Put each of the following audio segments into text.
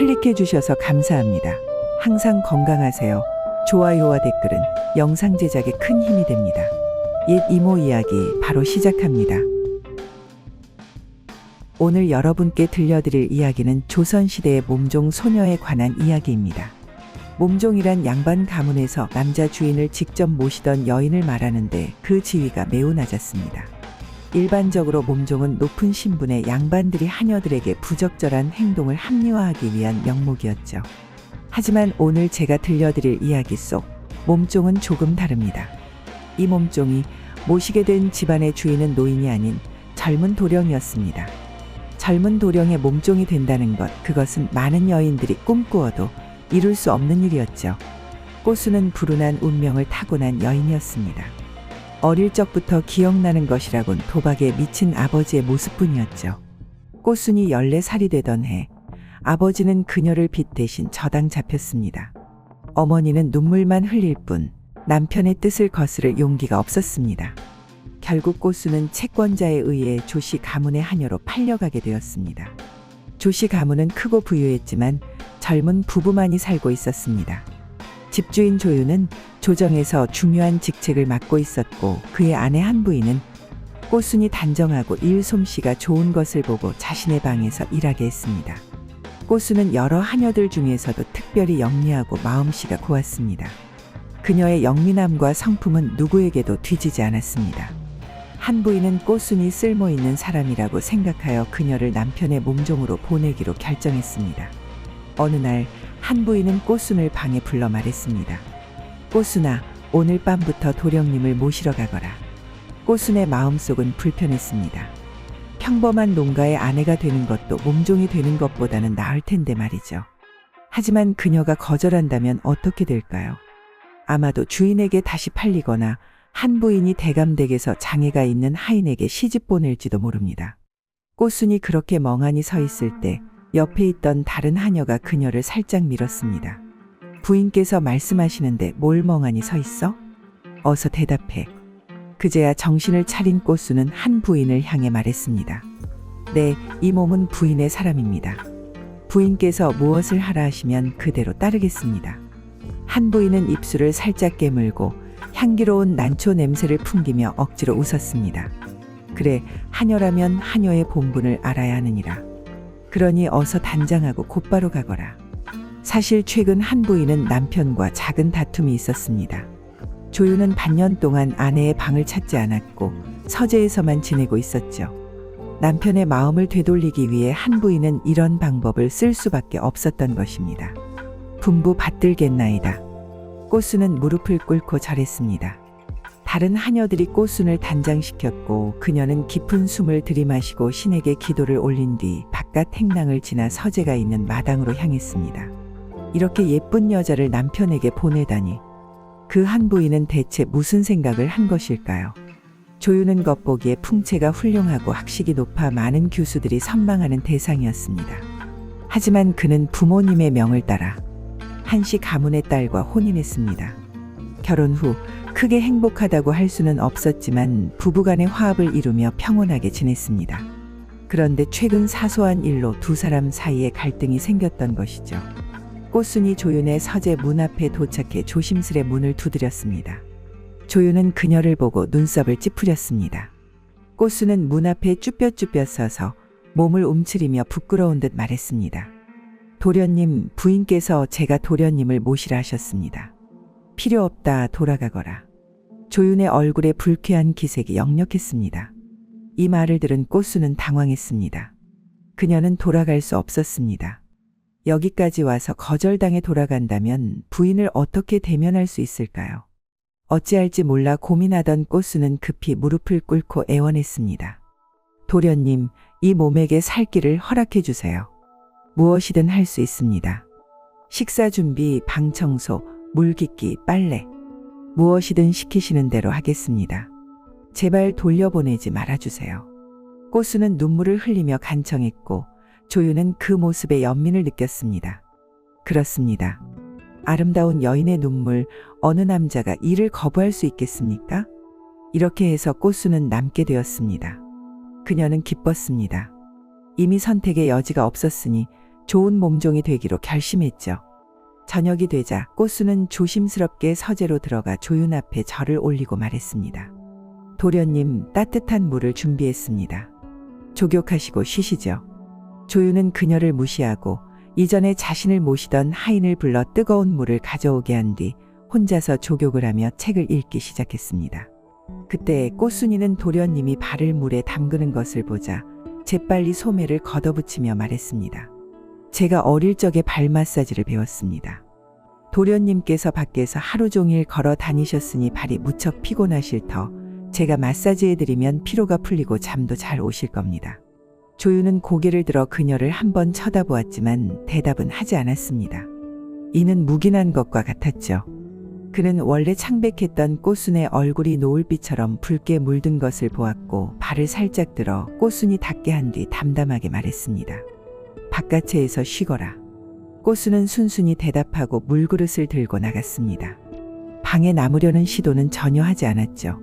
클릭해 주셔서 감사합니다. 항상 건강하세요. 좋아요와 댓글은 영상 제작에 큰 힘이 됩니다. 옛 이모 이야기 바로 시작합니다. 오늘 여러분께 들려드릴 이야기는 조선시대의 몸종 소녀에 관한 이야기입니다. 몸종이란 양반 가문에서 남자 주인을 직접 모시던 여인을 말하는데 그 지위가 매우 낮았습니다. 일반적으로 몸종은 높은 신분의 양반들이 하녀들에게 부적절한 행동을 합리화하기 위한 명목이었죠. 하지만 오늘 제가 들려드릴 이야기 속 몸종은 조금 다릅니다. 이 몸종이 모시게 된 집안의 주인은 노인이 아닌 젊은 도령이었습니다. 젊은 도령의 몸종이 된다는 것, 그것은 많은 여인들이 꿈꾸어도 이룰 수 없는 일이었죠. 꼬수는 불운한 운명을 타고난 여인이었습니다. 어릴 적부터 기억나는 것이라곤 도박에 미친 아버지의 모습뿐이었죠. 꼬순이 14살이 되던 해 아버지는 그녀를 빚 대신 저당 잡혔습니다. 어머니는 눈물만 흘릴 뿐 남편의 뜻을 거스를 용기가 없었습니다. 결국 꼬수는 채권자에 의해 조씨 가문의 하녀로 팔려가게 되었습니다. 조씨 가문은 크고 부유했지만 젊은 부부만이 살고 있었습니다. 집주인 조유는 조정에서 중요한 직책을 맡고 있었고 그의 아내 한부인은 꼬순이 단정하고 일솜씨가 좋은 것을 보고 자신의 방에서 일하게 했습니다. 꼬수는 여러 하녀들 중에서도 특별히 영리하고 마음씨가 고왔습니다. 그녀의 영민함과 성품은 누구에게도 뒤지지 않았습니다. 한부인은 꼬순이 쓸모있는 사람이라고 생각하여 그녀를 남편의 몸종으로 보내기로 결정했습니다. 어느 날 한부인은 꼬순을 방에 불러 말했습니다. 꼬순아, 오늘 밤부터 도령님을 모시러 가거라. 꼬순의 마음속은 불편했습니다. 평범한 농가의 아내가 되는 것도 몸종이 되는 것보다는 나을 텐데 말이죠. 하지만 그녀가 거절한다면 어떻게 될까요? 아마도 주인에게 다시 팔리거나 한부인이 대감댁에서 장애가 있는 하인에게 시집 보낼지도 모릅니다. 꼬순이 그렇게 멍하니 서 있을 때 옆에 있던 다른 하녀가 그녀를 살짝 밀었습니다. 부인께서 말씀하시는데 뭘 멍하니 서 있어? 어서 대답해. 그제야 정신을 차린 꼬수는 한 부인을 향해 말했습니다. 네, 이 몸은 부인의 사람입니다. 부인께서 무엇을 하라 하시면 그대로 따르겠습니다. 한 부인은 입술을 살짝 깨물고 향기로운 난초 냄새를 풍기며 억지로 웃었습니다. 그래, 하녀라면 하녀의 본분을 알아야 하느니라. 그러니 어서 단장하고 곧바로 가거라. 사실 최근 한 부인은 남편과 작은 다툼이 있었습니다. 조유는 반년 동안 아내의 방을 찾지 않았고 서재에서만 지내고 있었죠. 남편의 마음을 되돌리기 위해 한 부인은 이런 방법을 쓸 수밖에 없었던 것입니다. 분부 받들겠나이다. 꼬순은 무릎을 꿇고 절했습니다. 다른 하녀들이 꼬순을 단장시켰고 그녀는 깊은 숨을 들이마시고 신에게 기도를 올린 뒤 바깥 행랑을 지나 서재가 있는 마당으로 향했습니다. 이렇게 예쁜 여자를 남편에게 보내다니 그 한 부인은 대체 무슨 생각을 한 것일까요? 조유는 겉보기에 풍채가 훌륭하고 학식이 높아 많은 교수들이 선망하는 대상이었습니다. 하지만 그는 부모님의 명을 따라 한씨 가문의 딸과 혼인했습니다. 결혼 후 크게 행복하다고 할 수는 없었지만 부부간의 화합을 이루며 평온하게 지냈습니다. 그런데 최근 사소한 일로 두 사람 사이에 갈등이 생겼던 것이죠. 꼬순이 조윤의 서재 문 앞에 도착해 조심스레 문을 두드렸습니다. 조윤은 그녀를 보고 눈썹을 찌푸렸습니다. 꼬순은 문 앞에 쭈뼛쭈뼛 서서 몸을 움츠리며 부끄러운 듯 말했습니다. 도련님, 부인께서 제가 도련님을 모시라 하셨습니다. 필요 없다, 돌아가거라. 조윤의 얼굴에 불쾌한 기색이 역력했습니다. 이 말을 들은 꼬순은 당황했습니다. 그녀는 돌아갈 수 없었습니다. 여기까지 와서 거절당해 돌아간다면 부인을 어떻게 대면할 수 있을까요? 어찌할지 몰라 고민하던 꼬순은 급히 무릎을 꿇고 애원했습니다. 도련님, 이 몸에게 살 길을 허락해 주세요. 무엇이든 할 수 있습니다. 식사 준비, 방 청소, 물 깃기, 빨래. 무엇이든 시키시는 대로 하겠습니다. 제발 돌려보내지 말아주세요. 꼬수는 눈물을 흘리며 간청했고 조유는 그 모습에 연민을 느꼈습니다. 그렇습니다. 아름다운 여인의 눈물, 어느 남자가 이를 거부할 수 있겠습니까? 이렇게 해서 꼬수는 남게 되었습니다. 그녀는 기뻤습니다. 이미 선택의 여지가 없었으니 좋은 몸종이 되기로 결심했죠. 저녁이 되자 꽃수는 조심스럽게 서재로 들어가 조윤 앞에 절을 올리고 말했습니다. 도련님, 따뜻한 물을 준비했습니다. 조격하시고 쉬시죠. 조윤은 그녀를 무시하고 이전에 자신을 모시던 하인을 불러 뜨거운 물을 가져오게 한 뒤 혼자서 조격을 하며 책을 읽기 시작했습니다. 그때 꽃순이는 도련님이 발을 물에 담그는 것을 보자 재빨리 소매를 걷어붙이며 말했습니다. 제가 어릴 적에 발 마사지를 배웠습니다. 도련님께서 밖에서 하루 종일 걸어 다니셨으니 발이 무척 피곤하실 터 제가 마사지해드리면 피로가 풀리고 잠도 잘 오실 겁니다. 조윤은 고개를 들어 그녀를 한번 쳐다보았지만 대답은 하지 않았습니다. 이는 묵인한 것과 같았죠. 그는 원래 창백했던 꽃순의 얼굴이 노을빛처럼 붉게 물든 것을 보았고 발을 살짝 들어 꽃순이 닿게 한 뒤 담담하게 말했습니다. 바깥에서 쉬거라. 꽃순은 순순히 대답하고 물그릇을 들고 나갔습니다. 방에 남으려는 시도는 전혀 하지 않았죠.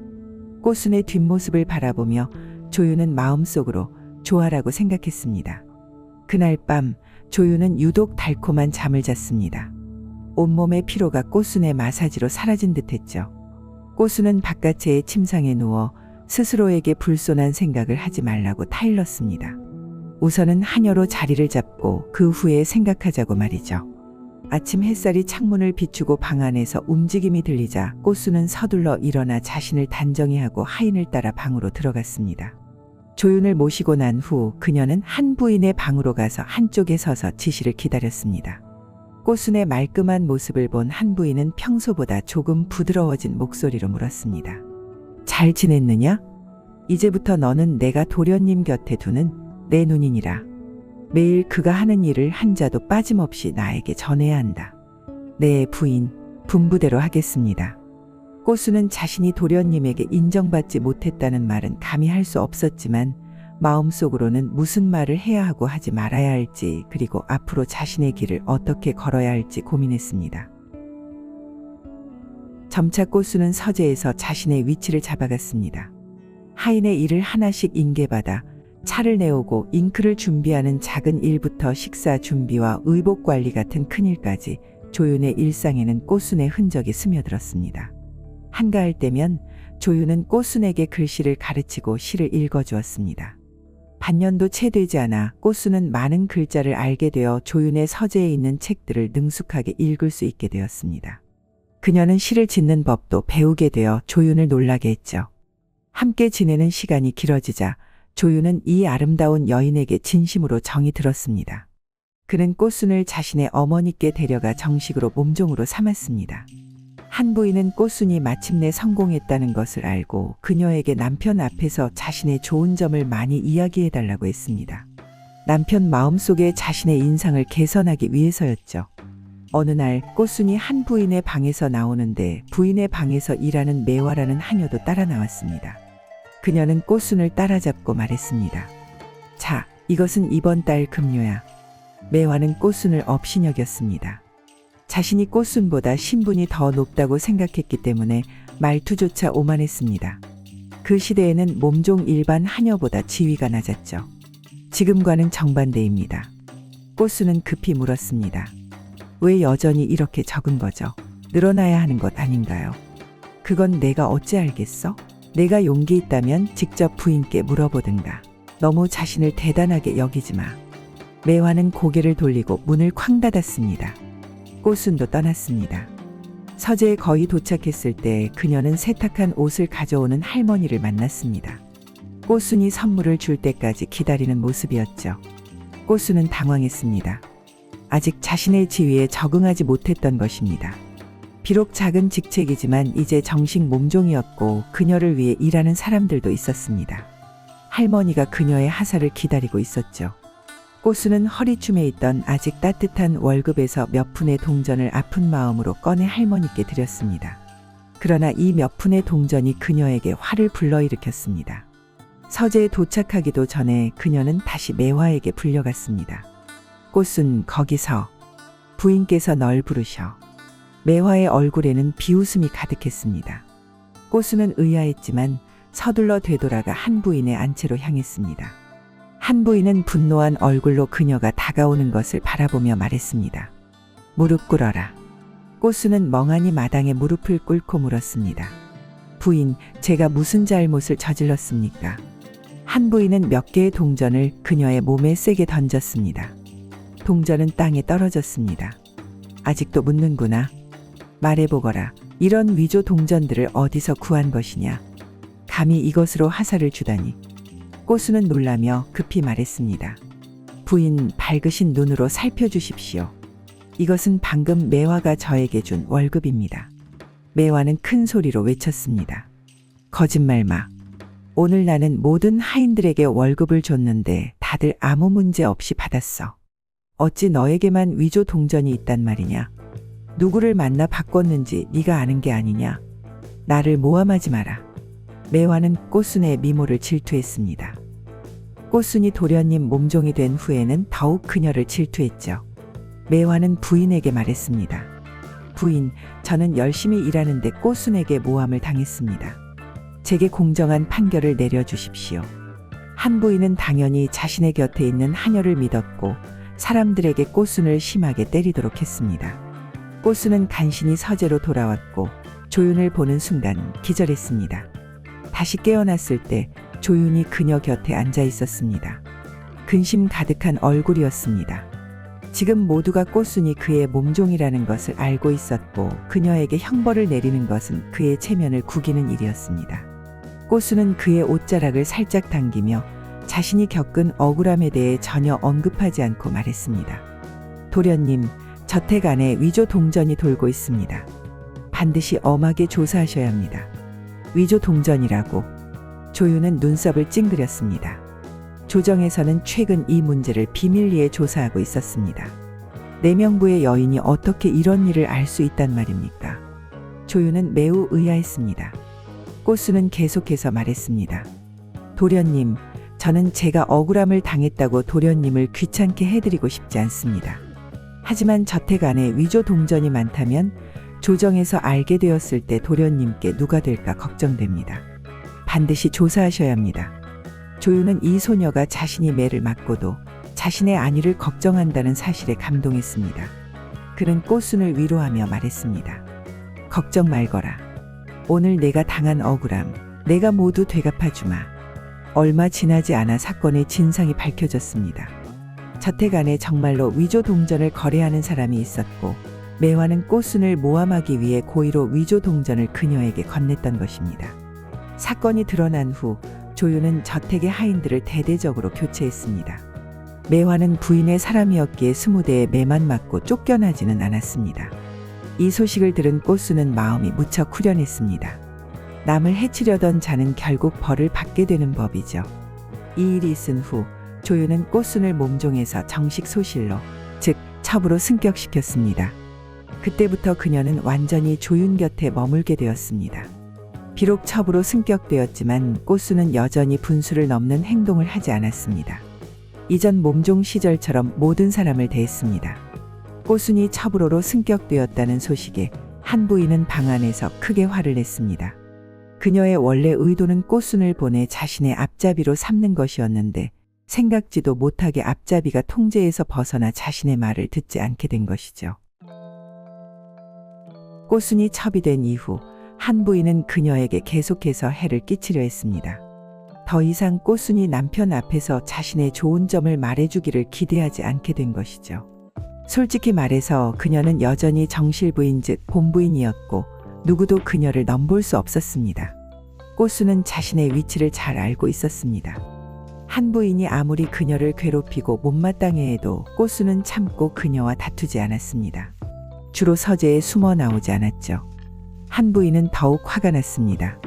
꽃순의 뒷모습을 바라보며 조윤은 마음속으로 좋아라고 생각했습니다. 그날 밤 조윤은 유독 달콤한 잠을 잤습니다. 온몸의 피로가 꽃순의 마사지로 사라진 듯했죠. 꽃순은 바깥의 침상에 누워 스스로에게 불손한 생각을 하지 말라고 타일렀습니다. 우선은 한여로 자리를 잡고 그 후에 생각하자고 말이죠. 아침 햇살이 창문을 비추고 방 안에서 움직임이 들리자 꽃순은 서둘러 일어나 자신을 단정히 하고 하인을 따라 방으로 들어갔습니다. 조윤을 모시고 난 후 그녀는 한 부인의 방으로 가서 한쪽에 서서 지시를 기다렸습니다. 꽃순의 말끔한 모습을 본 한 부인은 평소보다 조금 부드러워진 목소리로 물었습니다. 잘 지냈느냐? 이제부터 너는 내가 도련님 곁에 두는 내 눈이니라. 매일 그가 하는 일을 한자도 빠짐없이 나에게 전해야 한다. 네, 부인, 분부대로 하겠습니다. 꽃순은 자신이 도련님에게 인정받지 못했다는 말은 감히 할 수 없었지만 마음속으로는 무슨 말을 해야 하고 하지 말아야 할지 그리고 앞으로 자신의 길을 어떻게 걸어야 할지 고민했습니다. 점차 꽃순은 서재에서 자신의 위치를 잡아갔습니다. 하인의 일을 하나씩 인계받아 차를 내오고 잉크를 준비하는 작은 일부터 식사 준비와 의복 관리 같은 큰일까지 조윤의 일상에는 꽃순의 흔적이 스며들었습니다. 한가할 때면 조윤은 꽃순에게 글씨를 가르치고 시를 읽어주었습니다. 반년도 채 되지 않아 꽃순은 많은 글자를 알게 되어 조윤의 서재에 있는 책들을 능숙하게 읽을 수 있게 되었습니다. 그녀는 시를 짓는 법도 배우게 되어 조윤을 놀라게 했죠. 함께 지내는 시간이 길어지자 조윤은 이 아름다운 여인에게 진심으로 정이 들었습니다. 그는 꽃순을 자신의 어머니께 데려가 정식으로 몸종으로 삼았습니다. 한 부인은 꽃순이 마침내 성공했다는 것을 알고 그녀에게 남편 앞에서 자신의 좋은 점을 많이 이야기해달라고 했습니다. 남편 마음속에 자신의 인상을 개선하기 위해서였죠. 어느 날 꽃순이 한 부인의 방에서 나오는데 부인의 방에서 일하는 매화라는 하녀도 따라 나왔습니다. 그녀는 꽃순을 따라잡고 말했습니다. 자, 이것은 이번 달 급료야. 매화는 꽃순을 업신여겼습니다. 자신이 꽃순보다 신분이 더 높다고 생각했기 때문에 말투조차 오만했습니다. 그 시대에는 몸종 일반 하녀보다 지위가 낮았죠. 지금과는 정반대입니다. 꽃순은 급히 물었습니다. 왜 여전히 이렇게 적은 거죠? 늘어나야 하는 것 아닌가요? 그건 내가 어찌 알겠어? 내가 용기 있다면 직접 부인께 물어보든가. 너무 자신을 대단하게 여기지 마. 매화는 고개를 돌리고 문을 쾅 닫았습니다. 꽃순도 떠났습니다. 서재에 거의 도착했을 때 그녀는 세탁한 옷을 가져오는 할머니를 만났습니다. 꽃순이 선물을 줄 때까지 기다리는 모습이었죠. 꽃순은 당황했습니다. 아직 자신의 지위에 적응하지 못했던 것입니다. 비록 작은 직책이지만 이제 정식 몸종이었고 그녀를 위해 일하는 사람들도 있었습니다. 할머니가 그녀의 하사를 기다리고 있었죠. 꽃순은 허리춤에 있던 아직 따뜻한 월급에서 몇 푼의 동전을 아픈 마음으로 꺼내 할머니께 드렸습니다. 그러나 이 몇 푼의 동전이 그녀에게 화를 불러일으켰습니다. 서재에 도착하기도 전에 그녀는 다시 매화에게 불려갔습니다. 꽃순, 거기서. 부인께서 널 부르셔. 매화의 얼굴에는 비웃음이 가득했습니다. 꽃순은 의아했지만 서둘러 되돌아가 한 부인의 안채로 향했습니다. 한 부인은 분노한 얼굴로 그녀가 다가오는 것을 바라보며 말했습니다. 무릎 꿇어라. 꽃수는 멍하니 마당에 무릎을 꿇고 물었습니다. 부인, 제가 무슨 잘못을 저질렀습니까? 한 부인은 몇 개의 동전을 그녀의 몸에 세게 던졌습니다. 동전은 땅에 떨어졌습니다. 아직도 묻는구나. 말해보거라. 이런 위조 동전들을 어디서 구한 것이냐. 감히 이것으로 화살을 주다니. 꽃수는 놀라며 급히 말했습니다. 부인, 밝으신 눈으로 살펴주십시오. 이것은 방금 매화가 저에게 준 월급입니다. 매화는 큰 소리로 외쳤습니다. 거짓말 마. 오늘 나는 모든 하인들에게 월급을 줬는데 다들 아무 문제 없이 받았어. 어찌 너에게만 위조 동전이 있단 말이냐. 누구를 만나 바꿨는지 네가 아는 게 아니냐. 나를 모함하지 마라. 매화는 꽃순의 미모를 질투했습니다. 꽃순이 도련님 몸종이 된 후에는 더욱 그녀를 질투했죠. 매화는 부인에게 말했습니다. 부인, 저는 열심히 일하는데 꽃순에게 모함을 당했습니다. 제게 공정한 판결을 내려주십시오. 한 부인은 당연히 자신의 곁에 있는 하녀를 믿었고 사람들에게 꽃순을 심하게 때리도록 했습니다. 꽃순은 간신히 서재로 돌아왔고 조윤을 보는 순간 기절했습니다. 다시 깨어났을 때 조윤이 그녀 곁에 앉아 있었습니다. 근심 가득한 얼굴이었습니다. 지금 모두가 꽃순이 그의 몸종이라는 것을 알고 있었고 그녀에게 형벌을 내리는 것은 그의 체면을 구기는 일이었습니다. 꽃순은 그의 옷자락을 살짝 당기며 자신이 겪은 억울함에 대해 전혀 언급하지 않고 말했습니다. 도련님, 저택 안에 위조 동전이 돌고 있습니다. 반드시 엄하게 조사하셔야 합니다. 위조 동전이라고. 조윤은 눈썹을 찡그렸습니다. 조정에서는 최근 이 문제를 비밀리에 조사하고 있었습니다. 내명부의 여인이 어떻게 이런 일을 알 수 있단 말입니까? 조윤은 매우 의아했습니다. 꽃수는 계속해서 말했습니다. 도련님, 저는 제가 억울함을 당했다고 도련님을 귀찮게 해드리고 싶지 않습니다. 하지만 저택 안에 위조 동전이 많다면 조정에서 알게 되었을 때 도련님께 누가 될까 걱정됩니다. 반드시 조사하셔야 합니다. 조윤은 이 소녀가 자신이 매를 맞고도 자신의 안위를 걱정한다는 사실에 감동했습니다. 그는 꽃순을 위로하며 말했습니다. 걱정 말거라. 오늘 내가 당한 억울함, 내가 모두 되갚아주마. 얼마 지나지 않아 사건의 진상이 밝혀졌습니다. 저택 안에 정말로 위조 동전을 거래하는 사람이 있었고 매화는 꽃순을 모함하기 위해 고의로 위조 동전을 그녀에게 건넸던 것입니다. 사건이 드러난 후 조윤은 저택의 하인들을 대대적으로 교체했습니다. 매화는 부인의 사람이었기에 20대에 매만 맞고 쫓겨나지는 않았습니다. 이 소식을 들은 꽃순은 마음이 무척 후련했습니다. 남을 해치려던 자는 결국 벌을 받게 되는 법이죠. 이 일이 있은 후 조윤은 꽃순을 몸종에서 정식 소실로, 즉 첩으로 승격시켰습니다. 그때부터 그녀는 완전히 조윤 곁에 머물게 되었습니다. 비록 첩으로 승격되었지만 꽃순은 여전히 분수를 넘는 행동을 하지 않았습니다. 이전 몸종 시절처럼 모든 사람을 대했습니다. 꽃순이 첩으로로 승격되었다는 소식에 한 부인은 방 안에서 크게 화를 냈습니다. 그녀의 원래 의도는 꽃순을 보내 자신의 앞잡이로 삼는 것이었는데 생각지도 못하게 앞잡이가 통제에서 벗어나 자신의 말을 듣지 않게 된 것이죠. 꽃순이 첩이 된 이후 한 부인은 그녀에게 계속해서 해를 끼치려 했습니다. 더 이상 꽃순이 남편 앞에서 자신의 좋은 점을 말해주기를 기대하지 않게 된 것이죠. 솔직히 말해서 그녀는 여전히 정실부인 즉 본부인이었고 누구도 그녀를 넘볼 수 없었습니다. 꽃순은 자신의 위치를 잘 알고 있었습니다. 한 부인이 아무리 그녀를 괴롭히고 못마땅해 해도 꽃순은 참고 그녀와 다투지 않았습니다. 주로 서재에 숨어 나오지 않았죠. 한 부인은 더욱 화가 났습니다.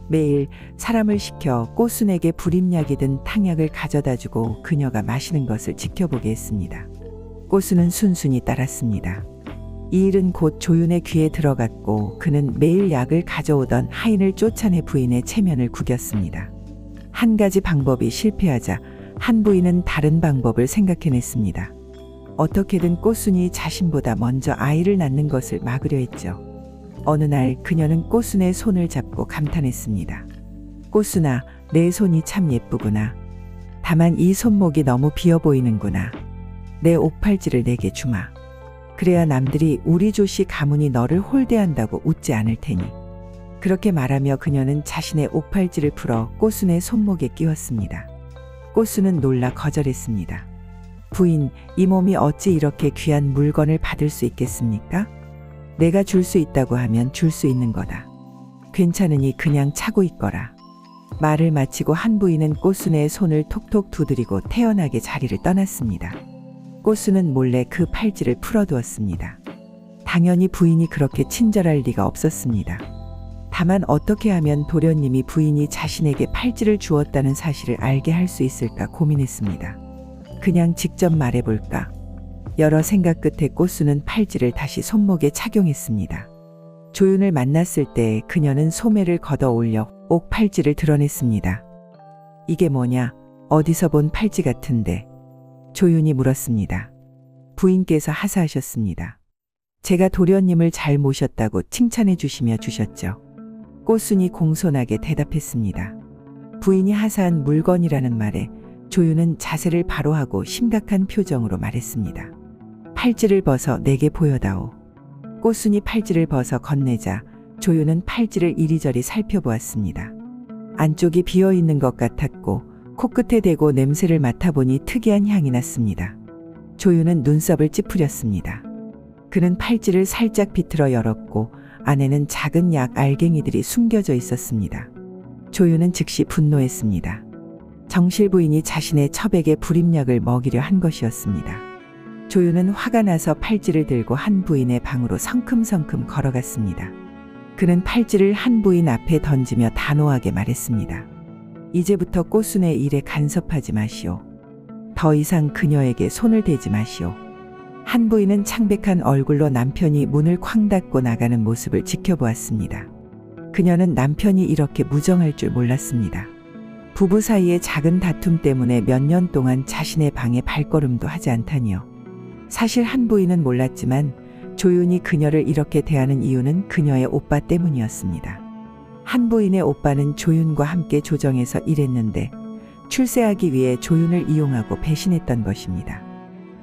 매일 사람을 시켜 꽃순에게 불임약이든 탕약을 가져다 주고 그녀가 마시는 것을 지켜보게 했습니다. 꽃순은 순순히 따랐습니다. 이 일은 곧 조윤의 귀에 들어갔고 그는 매일 약을 가져오던 하인을 쫓아내 부인의 체면을 구겼습니다. 한 가지 방법이 실패하자 한 부인은 다른 방법을 생각해냈습니다. 어떻게든 꽃순이 자신보다 먼저 아이를 낳는 것을 막으려 했죠. 어느 날 그녀는 꽃순의 손을 잡고 감탄했습니다. 꽃순아, 내 손이 참 예쁘구나. 다만 이 손목이 너무 비어 보이는구나. 내 옥팔찌를 내게 주마. 그래야 남들이 우리 조씨 가문이 너를 홀대한다고 웃지 않을 테니. 그렇게 말하며 그녀는 자신의 옥팔찌를 풀어 꽃순의 손목에 끼웠습니다. 꽃순은 놀라 거절했습니다. 부인, 이 몸이 어찌 이렇게 귀한 물건을 받을 수 있겠습니까? 내가 줄 수 있다고 하면 줄 수 있는 거다. 괜찮으니 그냥 차고 있거라. 말을 마치고 한 부인은 꽃순의 손을 톡톡 두드리고 태연하게 자리를 떠났습니다. 꽃순은 몰래 그 팔찌를 풀어두었습니다. 당연히 부인이 그렇게 친절할 리가 없었습니다. 다만 어떻게 하면 도련님이 부인이 자신에게 팔찌를 주었다는 사실을 알게 할 수 있을까 고민했습니다. 그냥 직접 말해볼까? 여러 생각 끝에 꽃순은 팔찌를 다시 손목에 착용했습니다. 조윤을 만났을 때 그녀는 소매를 걷어 올려 옥 팔찌를 드러냈습니다. 이게 뭐냐? 어디서 본 팔찌 같은데? 조윤이 물었습니다. 부인께서 하사하셨습니다. 제가 도련님을 잘 모셨다고 칭찬해 주시며 주셨죠. 꽃순이 공손하게 대답했습니다. 부인이 하사한 물건이라는 말에 조윤은 자세를 바로 하고 심각한 표정으로 말했습니다. 팔찌를 벗어 내게 보여다오. 꽃순이 팔찌를 벗어 건네자 조윤은 팔찌를 이리저리 살펴보았습니다. 안쪽이 비어있는 것 같았고 코끝에 대고 냄새를 맡아보니 특이한 향이 났습니다. 조윤은 눈썹을 찌푸렸습니다. 그는 팔찌를 살짝 비틀어 열었고 안에는 작은 약 알갱이들이 숨겨져 있었습니다. 조윤은 즉시 분노했습니다. 정실 부인이 자신의 처백에 불임약을 먹이려 한 것이었습니다. 조윤은 화가 나서 팔찌를 들고 한 부인의 방으로 성큼성큼 걸어갔습니다. 그는 팔찌를 한 부인 앞에 던지며 단호하게 말했습니다. 이제부터 꽃순의 일에 간섭하지 마시오. 더 이상 그녀에게 손을 대지 마시오. 한 부인은 창백한 얼굴로 남편이 문을 쾅 닫고 나가는 모습을 지켜보았습니다. 그녀는 남편이 이렇게 무정할 줄 몰랐습니다. 부부 사이의 작은 다툼 때문에 몇 년 동안 자신의 방에 발걸음도 하지 않다니요. 사실 한 부인은 몰랐지만 조윤이 그녀를 이렇게 대하는 이유는 그녀의 오빠 때문이었습니다. 한 부인의 오빠는 조윤과 함께 조정에서 일했는데 출세하기 위해 조윤을 이용하고 배신했던 것입니다.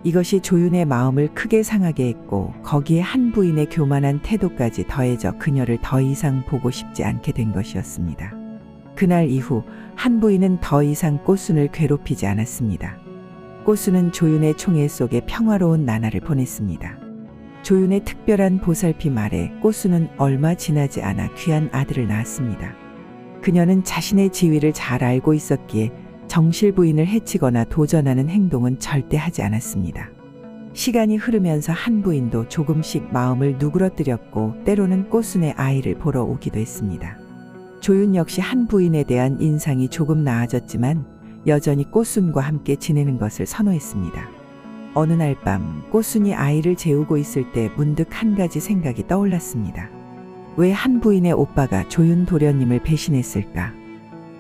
이것이 조윤의 마음을 크게 상하게 했고 거기에 한 부인의 교만한 태도까지 더해져 그녀를 더 이상 보고 싶지 않게 된 것이었습니다. 그날 이후 한 부인은 더 이상 꽃순을 괴롭히지 않았습니다. 꽃순은 조윤의 총애 속에 평화로운 나날을 보냈습니다. 조윤의 특별한 보살핌 아래 꽃순은 얼마 지나지 않아 귀한 아들을 낳았습니다. 그녀는 자신의 지위를 잘 알고 있었기에 정실 부인을 해치거나 도전하는 행동은 절대 하지 않았습니다. 시간이 흐르면서 한 부인도 조금씩 마음을 누그러뜨렸고 때로는 꽃순의 아이를 보러 오기도 했습니다. 조윤 역시 한 부인에 대한 인상이 조금 나아졌지만 여전히 꽃순과 함께 지내는 것을 선호했습니다. 어느 날 밤 꽃순이 아이를 재우고 있을 때 문득 한 가지 생각이 떠올랐습니다. 왜 한 부인의 오빠가 조윤 도련님을 배신했을까?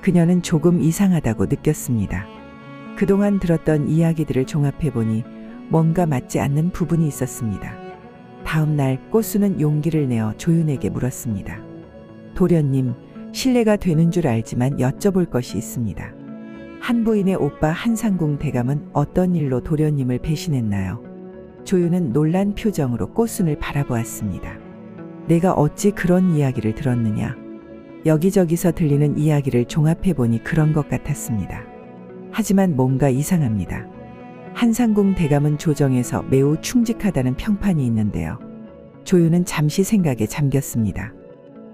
그녀는 조금 이상하다고 느꼈습니다. 그동안 들었던 이야기들을 종합해보니 뭔가 맞지 않는 부분이 있었습니다. 다음 날 꽃순은 용기를 내어 조윤에게 물었습니다. 도련님, 실례가 되는 줄 알지만 여쭤볼 것이 있습니다. 한 부인의 오빠 한상궁 대감은 어떤 일로 도련님을 배신했나요? 조윤은 놀란 표정으로 꽃순을 바라보았습니다. 내가 어찌 그런 이야기를 들었느냐? 여기저기서 들리는 이야기를 종합해보니 그런 것 같았습니다. 하지만 뭔가 이상합니다. 한상궁 대감은 조정에서 매우 충직하다는 평판이 있는데요. 조윤은 잠시 생각에 잠겼습니다.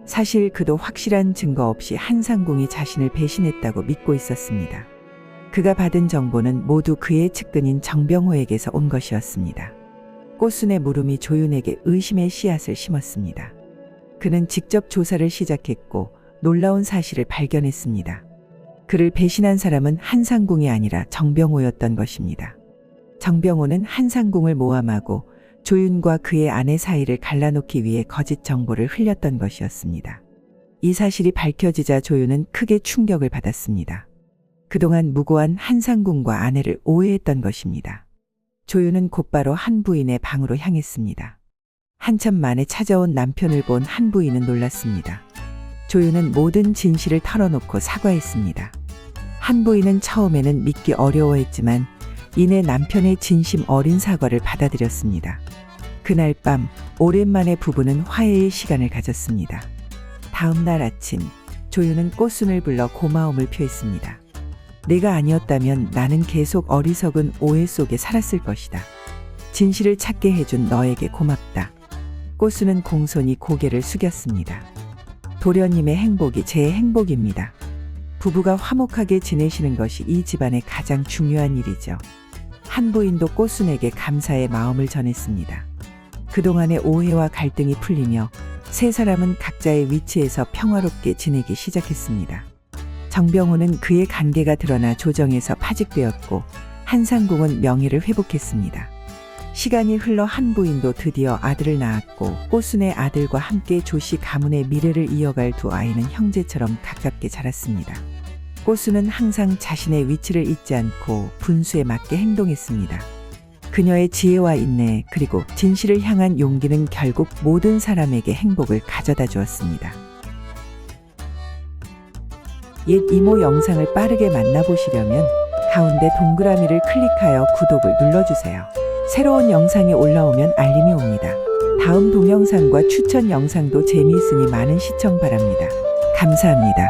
사실 그도 확실한 증거 없이 한상궁이 자신을 배신했다고 믿고 있었습니다. 그가 받은 정보는 모두 그의 측근인 정병호에게서 온 것이었습니다. 꽃순의 물음이 조윤에게 의심의 씨앗을 심었습니다. 그는 직접 조사를 시작했고 놀라운 사실을 발견했습니다. 그를 배신한 사람은 한상궁이 아니라 정병호였던 것입니다. 정병호는 한상궁을 모함하고 조윤과 그의 아내 사이를 갈라놓기 위해 거짓 정보를 흘렸던 것이었습니다. 이 사실이 밝혀지자 조윤은 크게 충격을 받았습니다. 그동안 무고한 한상궁과 아내를 오해했던 것입니다. 조윤은 곧바로 한 부인의 방으로 향했습니다. 한참 만에 찾아온 남편을 본 한 부인은 놀랐습니다. 조윤은 모든 진실을 털어놓고 사과했습니다. 한 부인은 처음에는 믿기 어려워했지만 이내 남편의 진심 어린 사과를 받아들였습니다. 그날 밤 오랜만에 부부는 화해의 시간을 가졌습니다. 다음 날 아침 조유는 꽃순을 불러 고마움을 표했습니다. 내가 아니었다면 나는 계속 어리석은 오해 속에 살았을 것이다. 진실을 찾게 해준 너에게 고맙다. 꽃순은 공손히 고개를 숙였습니다. 도련님의 행복이 제 행복입니다. 부부가 화목하게 지내시는 것이 이 집안의 가장 중요한 일이죠. 한 부인도 꽃순에게 감사의 마음을 전했습니다. 그동안의 오해와 갈등이 풀리며 세 사람은 각자의 위치에서 평화롭게 지내기 시작했습니다. 정병호는 그의 관계가 드러나 조정에서 파직되었고 한상궁은 명예를 회복했습니다. 시간이 흘러 한 부인도 드디어 아들을 낳았고 꽃순의 아들과 함께 조씨 가문의 미래를 이어갈 두 아이는 형제처럼 가깝게 자랐습니다. 꽃순은 항상 자신의 위치를 잊지 않고 분수에 맞게 행동했습니다. 그녀의 지혜와 인내 그리고 진실을 향한 용기는 결국 모든 사람에게 행복을 가져다 주었습니다. 옛 이모 영상을 빠르게 만나보시려면 가운데 동그라미를 클릭하여 구독을 눌러주세요. 새로운 영상이 올라오면 알림이 옵니다. 다음 동영상과 추천 영상도 재미있으니 많은 시청 바랍니다. 감사합니다.